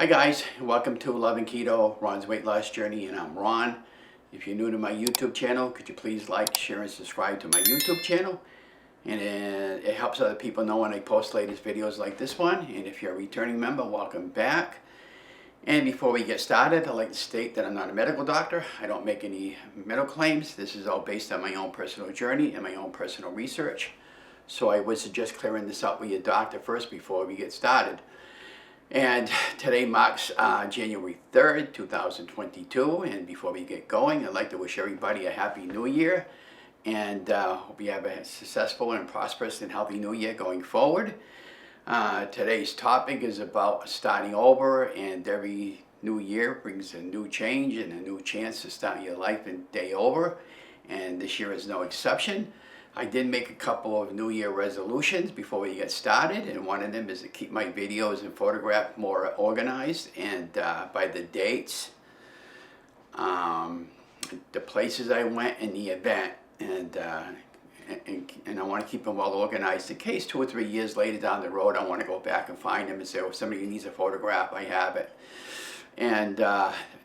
Hi guys, welcome to Lovin Keto, Ron's weight loss journey, and I'm Ron. If you're new to my YouTube channel, could you please like, share, and subscribe to my YouTube channel? And it helps other people know when I post latest videos like this one. And if you're a returning member, welcome back. And before we get started, I'd like to state that I'm not a medical doctor. I don't make any medical claims. This is all based on my own personal journey and my own personal research. So I would suggest clearing this up with your doctor first before we get started. And today marks January 3rd, 2022. And before we get going, I'd like to wish everybody a Happy New Year. And hope you have a successful and prosperous and healthy New Year going forward. Today's topic is about starting over, and every new year brings a new change and a new chance to start your life and day over. And this year is no exception. I did make a couple of New Year resolutions before we get started, and one of them is to keep my videos and photograph more organized and by the dates, the places I went, and the event, and I want to keep them well organized in case 2 or 3 years later down the road I want to go back and find them and say, oh, somebody needs a photograph, I have it, and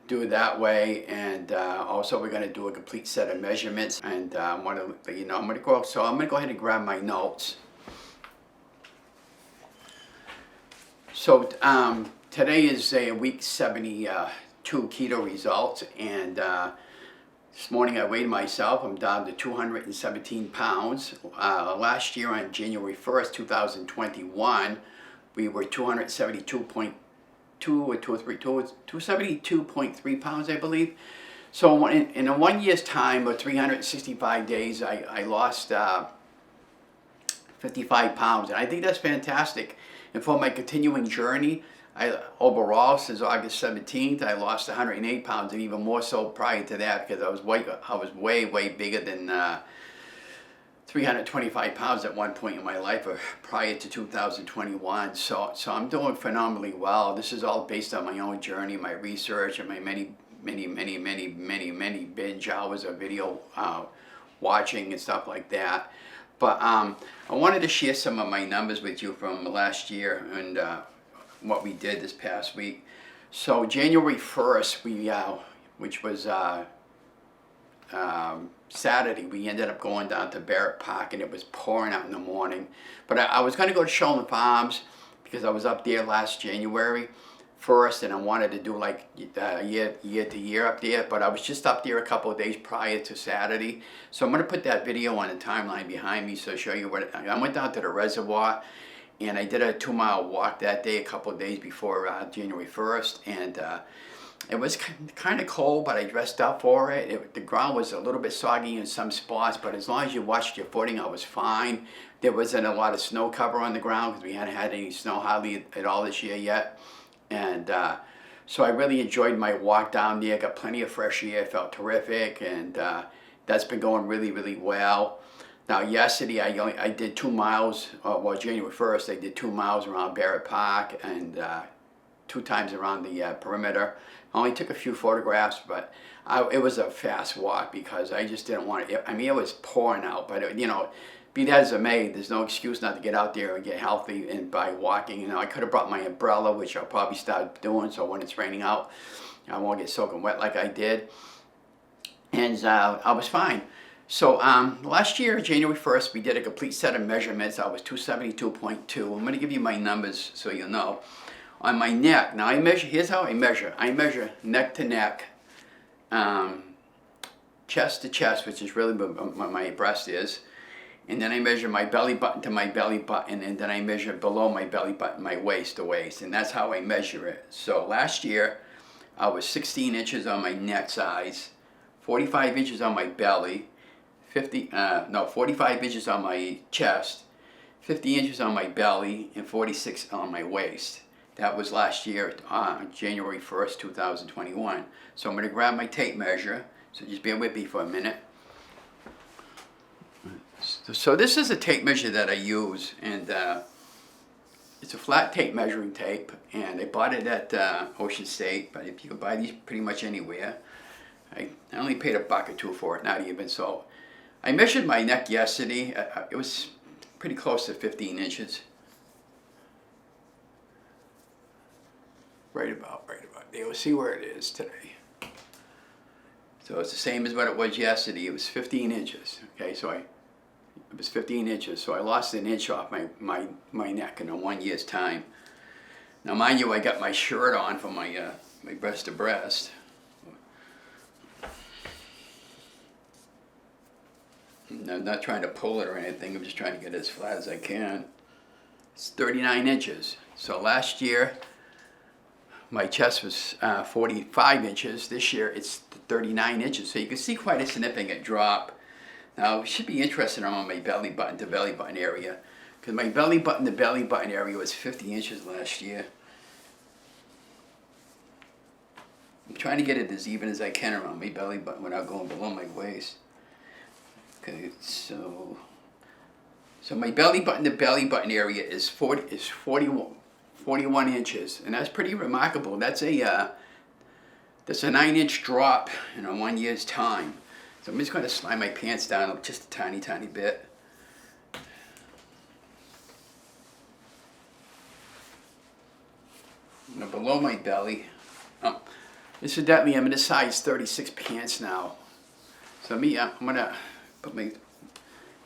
do it that way. And also we're going to do a complete set of measurements, and I want to let you know I'm going to go ahead and grab my notes. So today is a week 72 keto results, and this morning I weighed myself. I'm down to 217 pounds. Last year on January 1st, 2021, we were 272.2 or 272.3 pounds, I believe. So in a 1 year's time, or 365 days, I lost 55 pounds. And I think that's fantastic. And for my continuing journey, overall, since August 17th, I lost 108 pounds, and even more so prior to that, because I was way bigger than 325 pounds at one point in my life, or prior to 2021. So I'm doing phenomenally well. This is all based on my own journey, my research, and my many binge hours of video watching and stuff like that. But I wanted to share some of my numbers with you from last year and what we did this past week. So January 1st, which was Saturday, we ended up going down to Berg, and it was pouring out in the morning. But I was going to go to Shoal Farms because I was up there last January 1st, and I wanted to do like year to year up there. But I was just up there a couple of days prior to Saturday. So I'm going to put that video on the timeline behind me so show you what I went down to the reservoir. And I did a 2-mile walk that day, a couple of days before January 1st, and it was kind of cold, but I dressed up for it. The ground was a little bit soggy in some spots, but as long as you watched your footing, I was fine. There wasn't a lot of snow cover on the ground because we hadn't had any snow hardly at all this year yet. And so I really enjoyed my walk down there, got plenty of fresh air, felt terrific, and that's been going really well. Now, yesterday I did 2 miles, January 1st, I did 2 miles around Berg Park and 2 times around the perimeter. I only took a few photographs, but it was a fast walk because I just didn't want to. I mean, it was pouring out, but be that as it may, there's no excuse not to get out there and get healthy and by walking. I could have brought my umbrella, which I'll probably start doing, so when it's raining out, I won't get soaking wet like I did. And I was fine. So last year, January 1st, we did a complete set of measurements. I was 272.2. I'm going to give you my numbers so you'll know. On my neck, now I measure, here's how I measure. I measure neck to neck, chest to chest, which is really what my breast is. And then I measure my belly button to my belly button, and then I measure below my belly button, my waist to waist. And that's how I measure it. So last year, I was 16 inches on my neck size, 45 inches on my belly, 45 inches on my chest, 50 inches on my belly, and 46 on my waist. That was last year, January 1st, 2021. So I'm going to grab my tape measure, so just bear with me for a minute. So this is a tape measure that I use, and it's a flat tape measuring tape, and I bought it at Ocean State, but if you can buy these pretty much anywhere. I only paid $1 or $2 for it, not even. So I measured my neck yesterday. It was pretty close to 15 inches. right about there. We'll see where it is today. So it's the same as what it was yesterday. It was 15 inches. Okay, so it was 15 inches. So I lost an inch off my neck in a 1 year's time. Now, mind you, I got my shirt on from my breast to breast. I'm not trying to pull it or anything. I'm just trying to get it as flat as I can. It's 39 inches. So last year, my chest was 45 inches. This year, it's 39 inches. So you can see quite a significant drop. Now, it should be interesting on my belly button to belly button area, because my belly button to belly button area was 50 inches last year. I'm trying to get it as even as I can around my belly button without going below my waist. Okay, so my belly button to belly button area is 41 inches, and that's pretty remarkable. That's a 9-inch drop in a 1 year's time. So I'm just going to slide my pants down just a tiny bit. Now below my belly, incidentally, I'm in a size 36 pants now. So I'm gonna put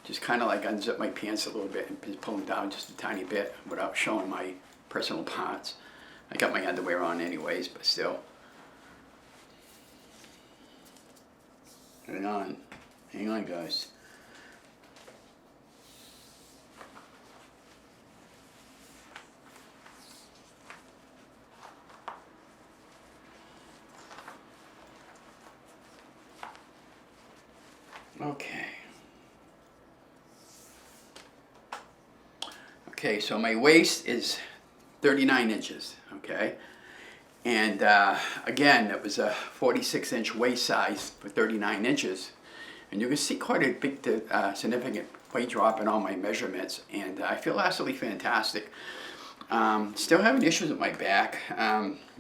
just kind of like unzip my pants a little bit and just pull them down just a tiny bit without showing my personal parts. I got my underwear on anyways, but still. Hang on guys. Okay, so my waist is 39 inches, okay? And again, it was a 46-inch waist size for 39 inches. And you can see quite a big, significant weight drop in all my measurements. And I feel absolutely fantastic. Still having issues with my back.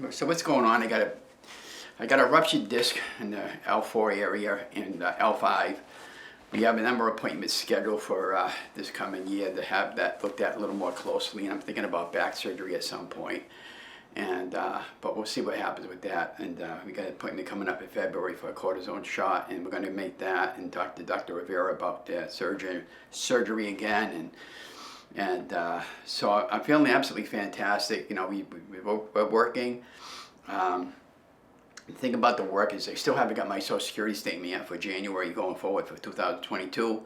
So what's going on? I got a ruptured disc in the L4 area and L5. We have a number of appointments scheduled for this coming year to have that looked at a little more closely, and I'm thinking about back surgery at some point. And but we'll see what happens with that. And we got an appointment coming up in February for a cortisone shot, and we're going to make that and talk to Dr. Rivera about surgery again. And so I'm feeling absolutely fantastic. You know, we're working. The thing about the work is I still haven't got my Social Security statement yet for January going forward for 2022.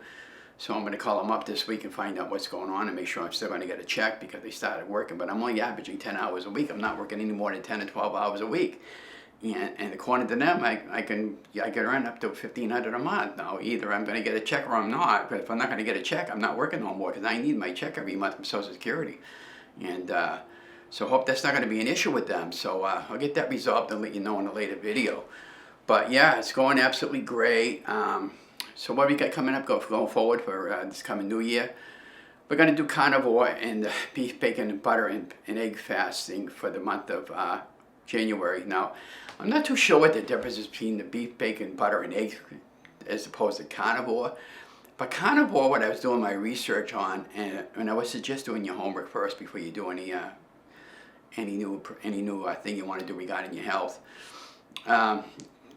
So I'm going to call them up this week and find out what's going on and make sure I'm still going to get a check because they started working. But I'm only averaging 10 hours a week. I'm not working any more than 10 to 12 hours a week. And according to them, I can earn up to $1,500 a month. Now, either I'm going to get a check or I'm not. But if I'm not going to get a check, I'm not working no more because I need my check every month from Social Security. And so hope that's not going to be an issue with them. So I'll get that resolved and let you know in a later video. But yeah, it's going absolutely great. So what we got coming up going forward for this coming new year, we're going to do carnivore and beef, bacon, and butter and egg fasting for the month of January. Now, I'm not too sure what the difference is between the beef, bacon, butter, and eggs as opposed to carnivore. But carnivore, what I was doing my research on, and I would suggest doing your homework first before you do any new thing you want to do regarding your health.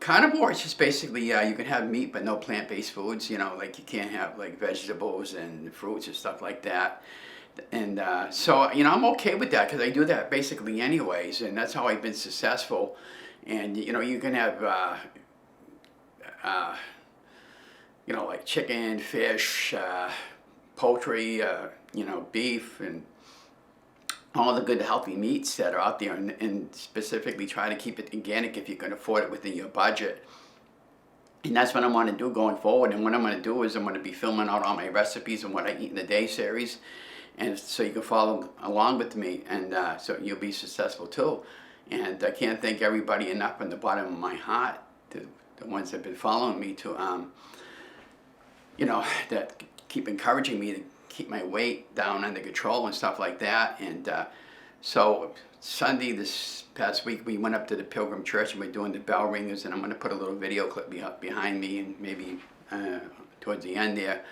Carnivore is just basically you can have meat but no plant-based foods. You know, like you can't have like vegetables and fruits and stuff like that. And so you know, I'm okay with that because I do that basically anyways, and that's how I've been successful. And you know, you can have you know, like chicken, fish, poultry, you know, beef, and all the good healthy meats that are out there, and specifically try to keep it organic if you can afford it within your budget. And that's what I want to do going forward. And what I'm going to do is I'm going to be filming out all my recipes and what I eat in the day series, and so you can follow along with me, and so you'll be successful too. And I can't thank everybody enough from the bottom of my heart, the ones that have been following me, to you know, that keep encouraging me to keep my weight down under control and stuff like that. And so Sunday this past week we went up to the Pilgrim Church and we're doing the bell ringers, and I'm going to put a little video clip behind me and maybe towards the end there.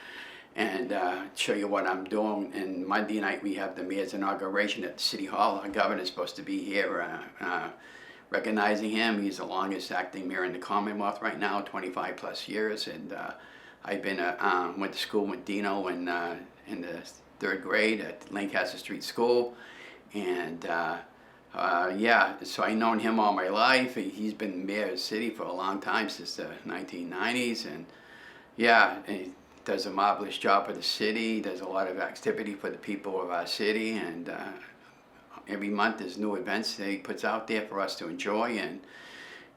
and show you what I'm doing. And Monday night we have the mayor's inauguration at City Hall. Our governor's supposed to be here, recognizing him. He's the longest acting mayor in the Commonwealth right now, 25 plus years. And I've been went to school with Dino in the 3rd grade at Lancaster Street School, and yeah, so I've known him all my life. He's been mayor of the city for a long time, since the 1990s, and yeah, he does a marvelous job for the city. Does a lot of activity for the people of our city, and every month there's new events that he puts out there for us to enjoy,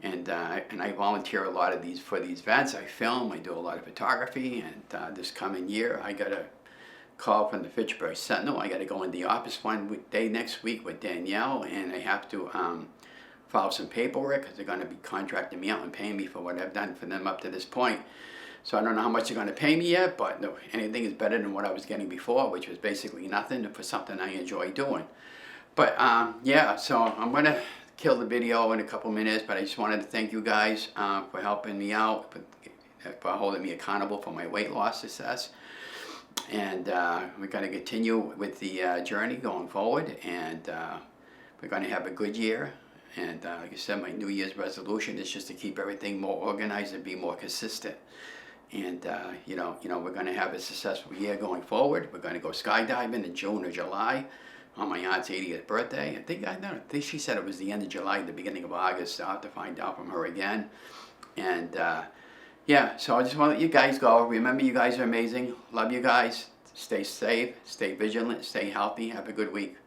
and I volunteer a lot of these for these events. I film, I do a lot of photography, and this coming year I got a call from the Fitchburg Sentinel. I got to go in the office one day next week with Danielle, and I have to file some paperwork because they're going to be contracting me out and paying me for what I've done for them up to this point. So I don't know how much they're going to pay me yet, but no, anything is better than what I was getting before, which was basically nothing for something I enjoy doing. But yeah, so I'm going to kill the video in a couple minutes, but I just wanted to thank you guys for helping me out, for holding me accountable for my weight loss success. And we're going to continue with the journey going forward, and we're going to have a good year. And like I said, my New Year's resolution is just to keep everything more organized and be more consistent. And you know, we're going to have a successful year going forward. We're going to go skydiving in June or July on my aunt's 80th birthday. I think she said it was the end of July, the beginning of August. I'll have to find out from her again. And yeah, so I just want to let you guys go. Remember, you guys are amazing. Love you guys. Stay safe, stay vigilant, stay healthy. Have a good week.